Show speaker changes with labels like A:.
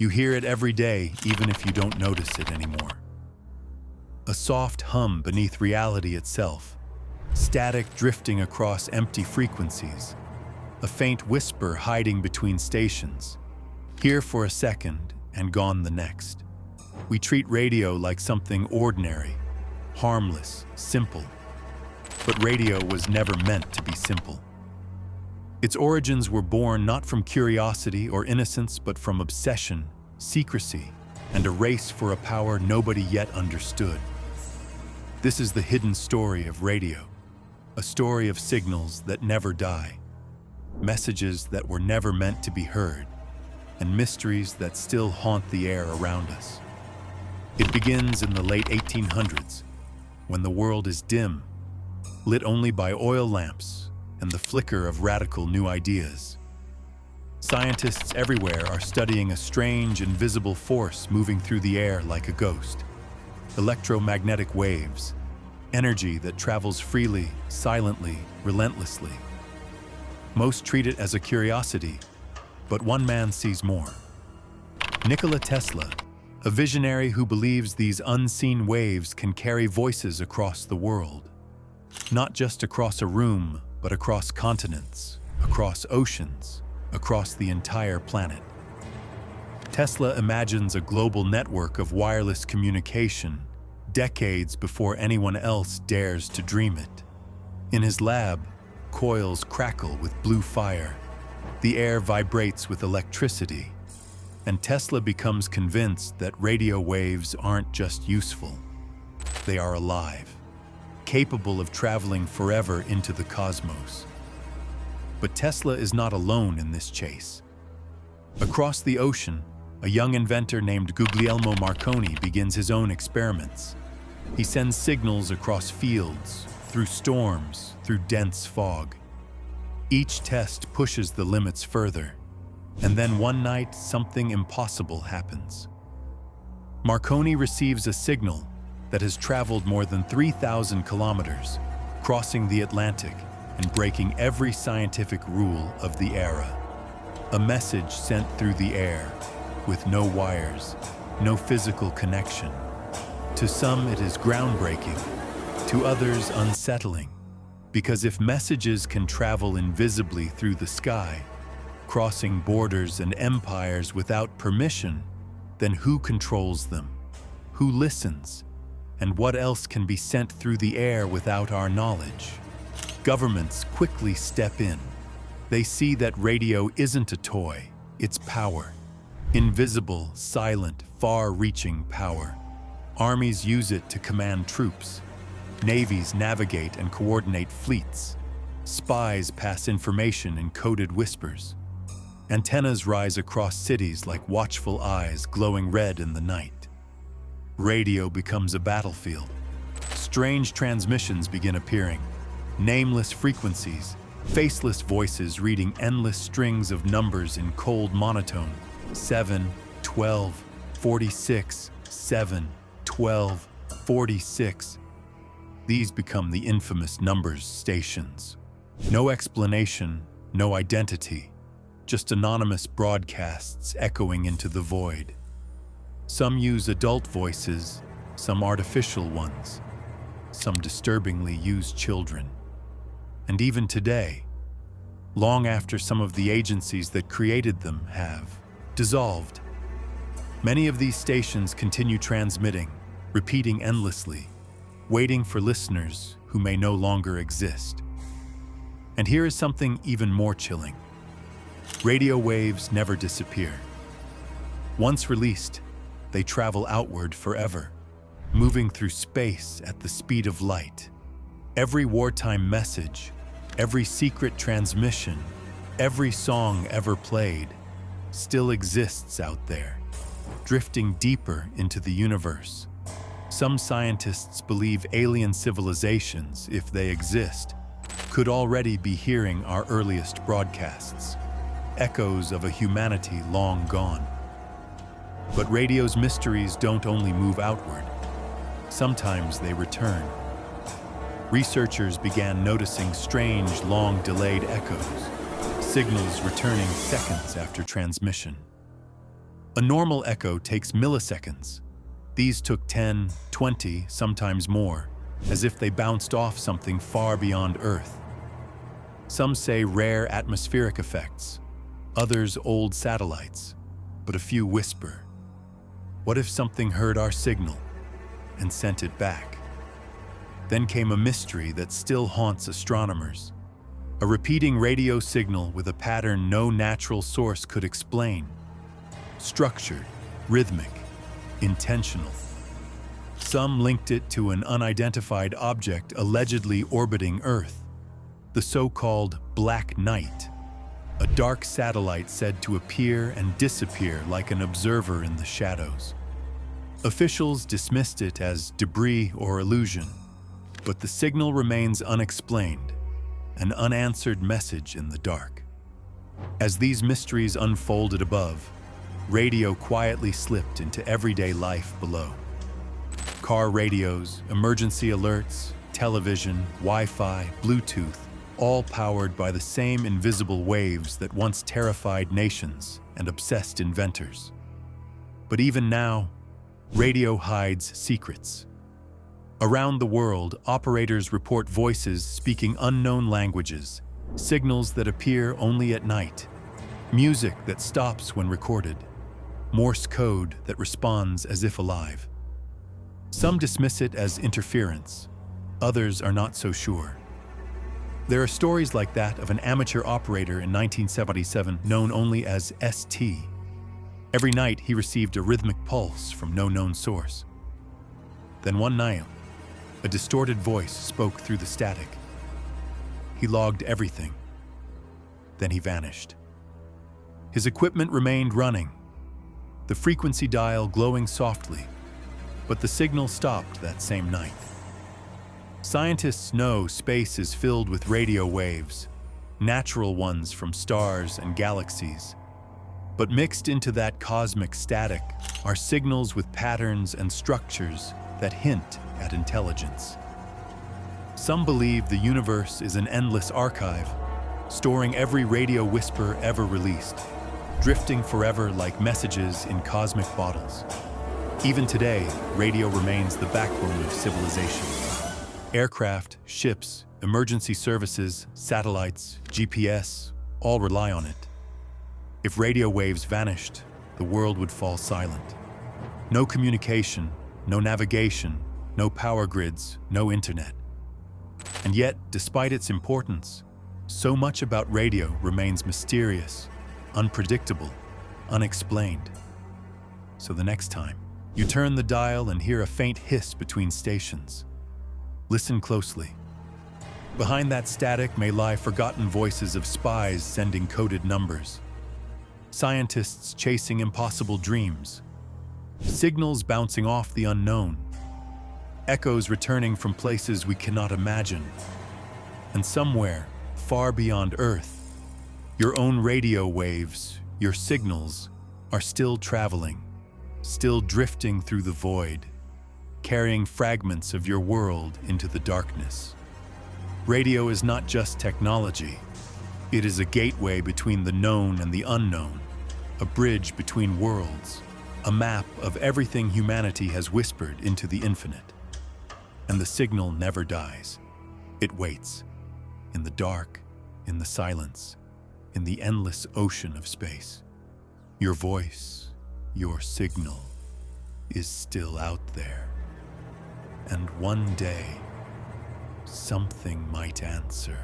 A: You hear it every day, even if you don't notice it anymore. A soft hum beneath reality itself, static drifting across empty frequencies, a faint whisper hiding between stations, here for a second and gone the next. We treat radio like something ordinary, harmless, simple. But radio was never meant to be simple. Its origins were born not from curiosity or innocence, but from obsession, secrecy, and a race for a power nobody yet understood. This is the hidden story of radio, a story of signals that never die, messages that were never meant to be heard, and mysteries that still haunt the air around us. It begins in the late 1800s, when the world is dim, lit only by oil lamps and the flicker of radical new ideas. Scientists everywhere are studying a strange, invisible force moving through the air like a ghost. Electromagnetic waves, energy that travels freely, silently, relentlessly. Most treat it as a curiosity, but one man sees more. Nikola Tesla, a visionary who believes these unseen waves can carry voices across the world. Not just across a room, but across continents, across oceans, across the entire planet. Tesla imagines a global network of wireless communication decades before anyone else dares to dream it. In his lab, coils crackle with blue fire. The air vibrates with electricity. And Tesla becomes convinced that radio waves aren't just useful. They are alive, capable of traveling forever into the cosmos. But Tesla is not alone in this chase. Across the ocean, a young inventor named Guglielmo Marconi begins his own experiments. He sends signals across fields, through storms, through dense fog. Each test pushes the limits further, and then one night something impossible happens. Marconi receives a signal that has traveled more than 3,000 kilometers, crossing the Atlantic and breaking every scientific rule of the era. A message sent through the air, with no wires, no physical connection. To some it is groundbreaking, to others unsettling, because if messages can travel invisibly through the sky, crossing borders and empires without permission, then who controls them? Who listens? And what else can be sent through the air without our knowledge? Governments quickly step in. They see that radio isn't a toy, it's power. Invisible, silent, far-reaching power. Armies use it to command troops. Navies navigate and coordinate fleets. Spies pass information in coded whispers. Antennas rise across cities like watchful eyes glowing red in the night. Radio becomes a battlefield. Strange transmissions begin appearing. Nameless frequencies, faceless voices reading endless strings of numbers in cold monotone. 7, 12, 46, 7, 12, 46. These become the infamous numbers stations. No explanation, no identity. Just anonymous broadcasts echoing into the void. Some use adult voices, some artificial ones, some disturbingly use children. And even today, long after some of the agencies that created them have dissolved, many of these stations continue transmitting, repeating endlessly, waiting for listeners who may no longer exist. And here is something even more chilling. Radio waves never disappear. Once released, they travel outward forever, moving through space at the speed of light. Every wartime message, every secret transmission, every song ever played, still exists out there, drifting deeper into the universe. Some scientists believe alien civilizations, if they exist, could already be hearing our earliest broadcasts. Echoes of a humanity long gone. But radio's mysteries don't only move outward. Sometimes they return. Researchers began noticing strange, long-delayed echoes, signals returning seconds after transmission. A normal echo takes milliseconds. These took 10, 20, sometimes more, as if they bounced off something far beyond Earth. Some say rare atmospheric effects, others old satellites, but a few whisper. What if something heard our signal and sent it back? Then came a mystery that still haunts astronomers. A repeating radio signal with a pattern no natural source could explain. Structured, rhythmic, intentional. Some linked it to an unidentified object allegedly orbiting Earth, the so-called Black Knight, a dark satellite said to appear and disappear like an observer in the shadows. Officials dismissed it as debris or illusion, but the signal remains unexplained, an unanswered message in the dark. As these mysteries unfolded above, radio quietly slipped into everyday life below. Car radios, emergency alerts, television, Wi-Fi, Bluetooth, all powered by the same invisible waves that once terrified nations and obsessed inventors. But even now, radio hides secrets. Around the world, operators report voices speaking unknown languages, signals that appear only at night, music that stops when recorded, Morse code that responds as if alive. Some dismiss it as interference, others are not so sure. There are stories like that of an amateur operator in 1977 known only as ST. Every night he received a rhythmic pulse from no known source. Then one night, a distorted voice spoke through the static. He logged everything. Then he vanished. His equipment remained running, the frequency dial glowing softly, but the signal stopped that same night. Scientists know space is filled with radio waves, natural ones from stars and galaxies. But mixed into that cosmic static are signals with patterns and structures that hint at intelligence. Some believe the universe is an endless archive, storing every radio whisper ever released, drifting forever like messages in cosmic bottles. Even today, radio remains the backbone of civilization. Aircraft, ships, emergency services, satellites, GPS, all rely on it. If radio waves vanished, the world would fall silent. No communication, no navigation, no power grids, no internet. And yet, despite its importance, so much about radio remains mysterious, unpredictable, unexplained. So the next time, you turn the dial and hear a faint hiss between stations. Listen closely. Behind that static may lie forgotten voices of spies sending coded numbers, scientists chasing impossible dreams, signals bouncing off the unknown, echoes returning from places we cannot imagine. And somewhere, far beyond Earth, your own radio waves, your signals, are still traveling, still drifting through the void, carrying fragments of your world into the darkness. Radio is not just technology. It is a gateway between the known and the unknown, a bridge between worlds, a map of everything humanity has whispered into the infinite. And the signal never dies. It waits, in the dark, in the silence, in the endless ocean of space. Your voice, your signal, is still out there. And one day, something might answer.